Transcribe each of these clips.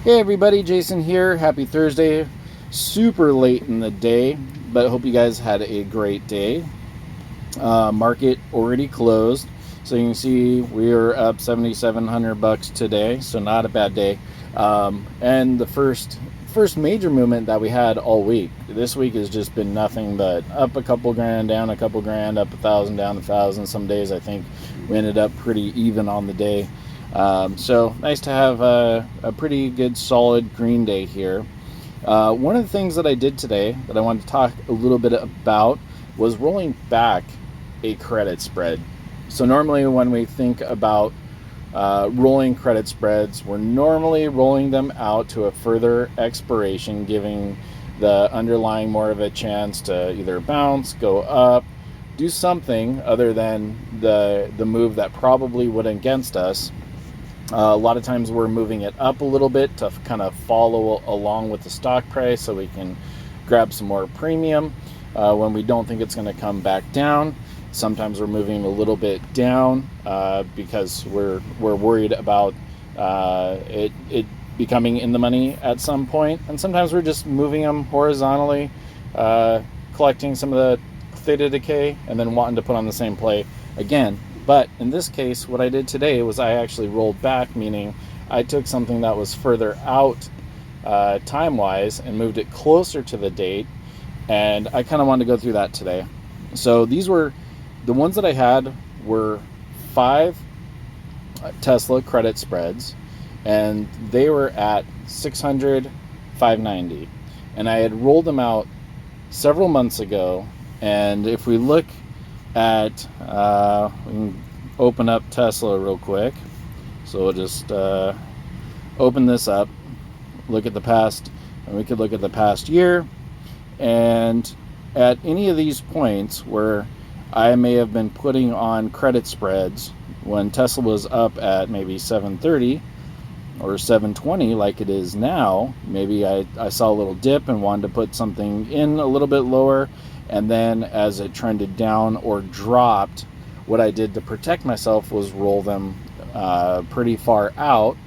Hey everybody, Jason here. Happy Thursday. Super late in the day, but hope you guys had a great day. Market already closed, so you can see we are up $7,700 today, so not a bad day. And the first major movement that we had all week. This week has just been nothing but up a couple grand, down a couple grand, up 1,000, down 1,000. Some days I think we ended up pretty even on the day. So nice to have a pretty good solid green day here. One of the things that I did today that I wanted to talk a little bit about was rolling back a credit spread. So normally when we think about rolling credit spreads, we're normally rolling them out to a further expiration, giving the underlying more of a chance to either bounce, go up, do something other than the move that probably would against us. A lot of times we're moving it up a little bit to kind of follow along with the stock price so we can grab some more premium when we don't think it's going to come back down. Sometimes we're moving a little bit down because we're worried about it becoming in the money at some point. And sometimes we're just moving them horizontally, collecting some of the theta decay, and then wanting to put on the same play again. But in this case, what I did today was I actually rolled back, meaning I took something that was further out time-wise and moved it closer to the date. And I kind of wanted to go through that today. So these were, the ones that I had were 5 Tesla credit spreads, and they were at 600, 590. And I had rolled them out several months ago. And if we look at, we can open up Tesla real quick. So we'll just open this up, look at the past, and we could look at the past year. And at any of these points where I may have been putting on credit spreads when Tesla was up at maybe 730 or 720 like it is now, maybe I saw a little dip and wanted to put something in a little bit lower. And then as it trended down or dropped, what I did to protect myself was roll them pretty far out.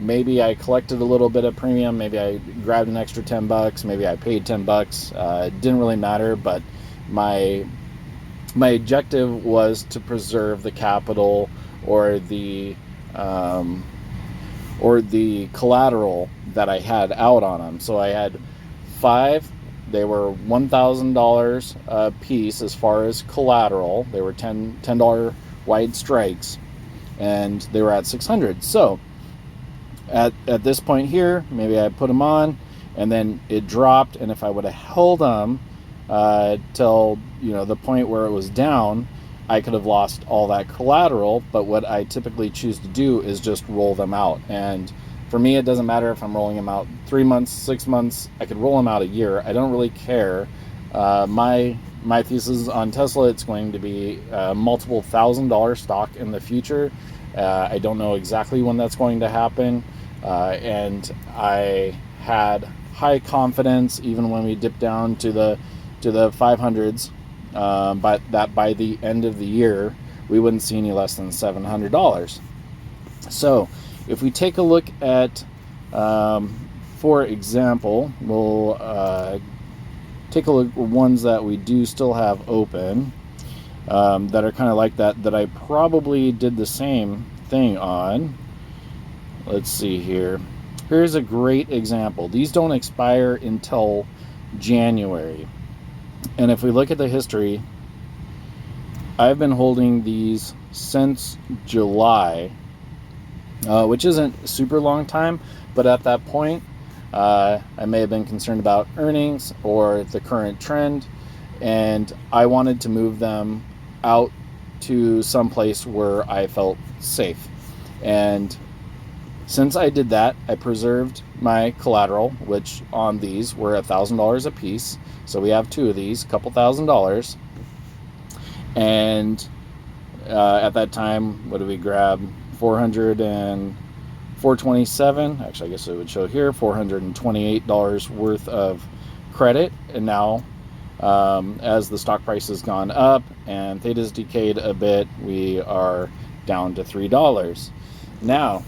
Maybe I collected a little bit of premium. Maybe I grabbed an extra $10. Maybe I paid $10. It didn't really matter, but my objective was to preserve the capital or the collateral that I had out on them. So I had 5. They were $1,000 a piece as far as collateral. They were $10 wide strikes, and they were at 600. So at this point here, maybe I put them on, and then it dropped. And if I would have held them till the point where it was down, I could have lost all that collateral. But what I typically choose to do is just roll them out. And for me, it doesn't matter if I'm rolling them out 3 months, 6 months. I could roll them out a year. I don't really care. My thesis on Tesla, it's going to be multiple $1,000 stock in the future. I don't know exactly when that's going to happen. And I had high confidence, even when we dipped down to the 500s, but that by the end of the year, we wouldn't see any less than $700. So if we take a look at, for example, we'll take a look at ones that we do still have open that are kind of like that I probably did the same thing on. Let's see here. Here's a great example. These don't expire until January. And if we look at the history, I've been holding these since July, which isn't a super long time, but at that point, I may have been concerned about earnings or the current trend, and I wanted to move them out to some place where I felt safe. And since I did that, I preserved my collateral, which on these were $1,000 a piece. So we have 2 of these, a couple $1,000. And at that time, what did we grab? 427. Actually, I guess it would show here $428 worth of credit. And now, as the stock price has gone up and theta's decayed a bit, we are down to $3. Now,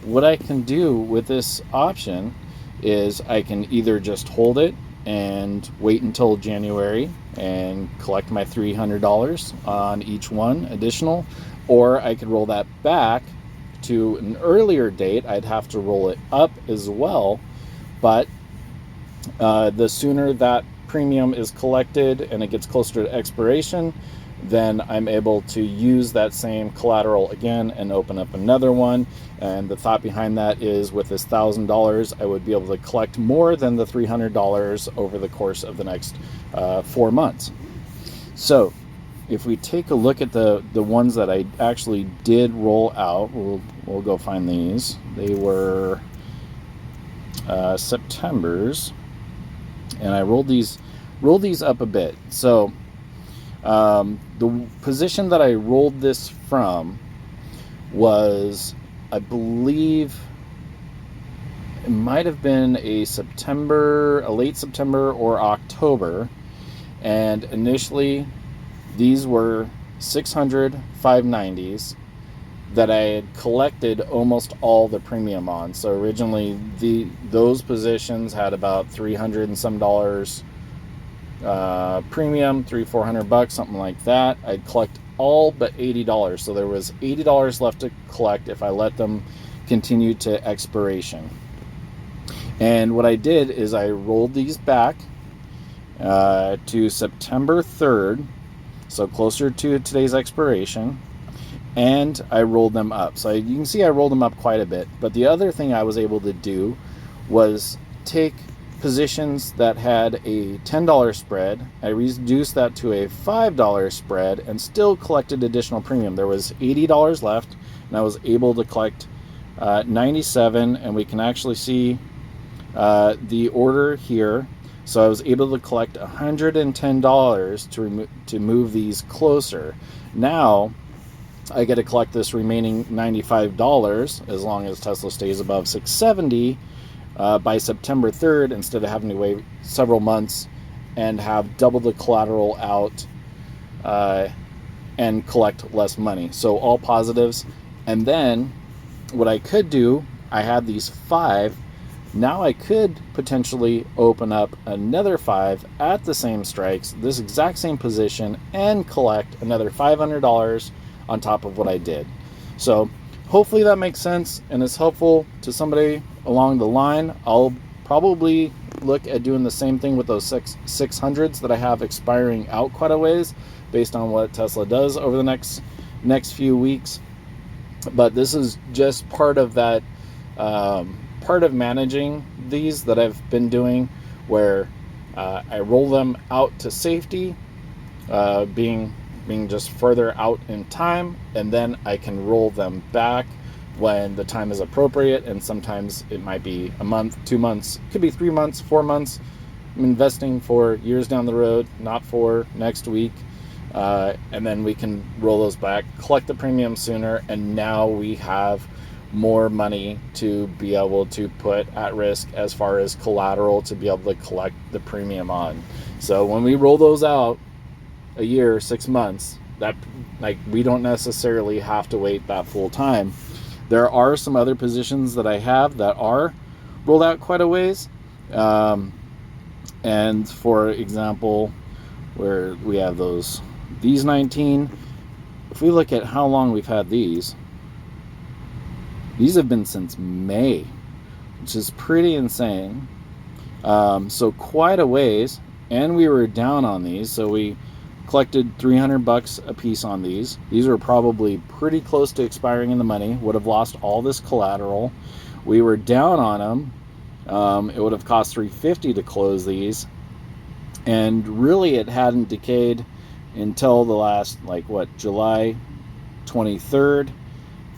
what I can do with this option is I can either just hold it and wait until January and collect my $300 on each one additional, or I could roll that back to an earlier date. I'd have to roll it up as well, but the sooner that premium is collected and it gets closer to expiration, then I'm able to use that same collateral again and open up another one. And the thought behind that is, with this $1,000, I would be able to collect more than the $300 over the course of the next 4 months. So if we take a look at the ones that I actually did roll out, we'll go find these. They were September's, and I rolled these up a bit. So the position that I rolled this from was, I believe, it might have been a late September or October. And initially, these were 600 590s that I had collected almost all the premium on. So originally, those positions had about $300 and some premium, $300-400, something like that. I'd collect all but $80, so there was $80 left to collect if I let them continue to expiration. And what I did is I rolled these back to September 3rd, so closer to today's expiration, and I rolled them up. So you can see I rolled them up quite a bit. But the other thing I was able to do was take positions that had a $10 spread. I reduced that to a $5 spread and still collected additional premium. There was $80 left, and I was able to collect 97, and we can actually see the order here. So I was able to collect $110 to move these closer. Now I get to collect this remaining $95 as long as Tesla stays above 670 by September 3rd, instead of having to wait several months and have double the collateral out and collect less money. So all positives. And then what I could do, I had these 5. Now I could potentially open up another 5 at the same strikes, this exact same position, and collect another $500 on top of what I did. So hopefully that makes sense and is helpful to somebody along the line. I'll probably look at doing the same thing with those 600s that I have expiring out quite a ways, based on what Tesla does over the next few weeks. But this is just part of that, part of managing these that I've been doing, where I roll them out to safety, being just further out in time, and then I can roll them back when the time is appropriate. And sometimes it might be a month, 2 months, could be 3 months, 4 months. I'm investing for years down the road, not for next week. And then we can roll those back, collect the premium sooner, and now we have more money to be able to put at risk as far as collateral to be able to collect the premium on. So when we roll those out a year, 6 months, that, like, we don't necessarily have to wait that full time. There are some other positions that I have that are rolled out quite a ways. And for example, where we have these 19, if we look at how long we've had these have been since May, which is pretty insane. So quite a ways, and we were down on these, so we collected $300 a piece on these. These were probably pretty close to expiring in the money, would have lost all this collateral. We were down on them. It would have cost $350 to close these, and really it hadn't decayed until the last, July 23rd,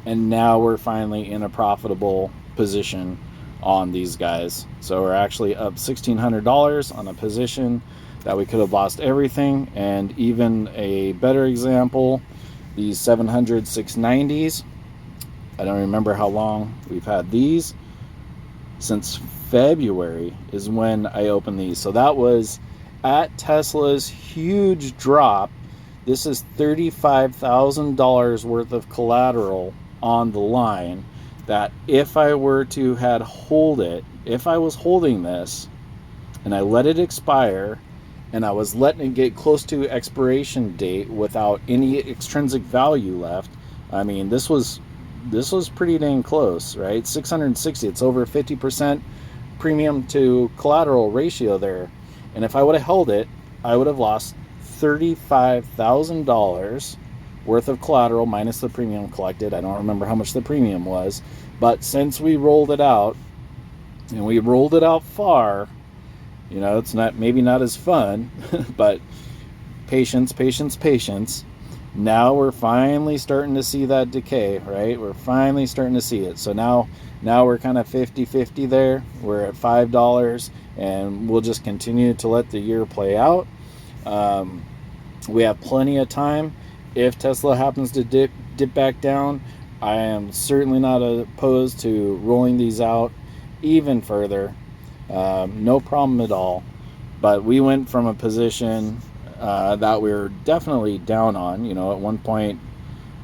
and now we're finally in a profitable position on these guys. So we're actually up $1,600 on a position that we could have lost everything. And even a better example, these 700 690s, I don't remember how long we've had these. Since February is when I opened these. So that was at Tesla's huge drop. This is $35,000 worth of collateral on the line. that if I were to had hold it, if I was holding this and I let it expire and I was letting it get close to expiration date without any extrinsic value left, I mean, this was pretty dang close, right? 660, it's over 50% premium to collateral ratio there. And if I would have held it, I would have lost $35,000 worth of collateral minus the premium collected. I don't remember how much the premium was, but since we rolled it out, and we rolled it out far, you know, it's not, maybe not as fun, but patience, patience, patience. Now we're finally starting to see that decay, right? We're finally starting to see it. So now we're kind of 50-50 there. We're at $5, and we'll just continue to let the year play out. We have plenty of time. If Tesla happens to dip back down, I am certainly not opposed to rolling these out even further. No problem at all. But we went from a position that we were definitely down on. You know, at one point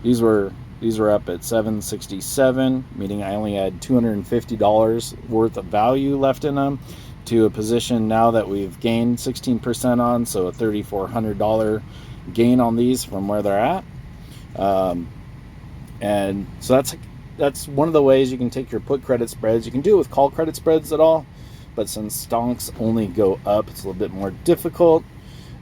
these were up at 767, meaning I only had $250 worth of value left in them, to a position now that we've gained 16% on, so a $3,400 gain on these from where they're at. And so that's one of the ways you can take your put credit spreads. You can do it with call credit spreads at all, but since stonks only go up, it's a little bit more difficult.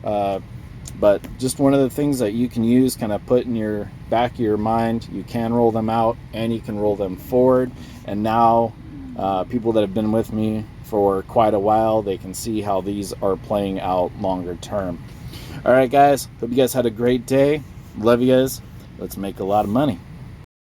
But just one of the things that you can use, kind of put in your back of your mind, you can roll them out and you can roll them forward. And now people that have been with me for quite a while, they can see how these are playing out longer term. All right, guys, hope you guys had a great day. Love you guys. Let's make a lot of money.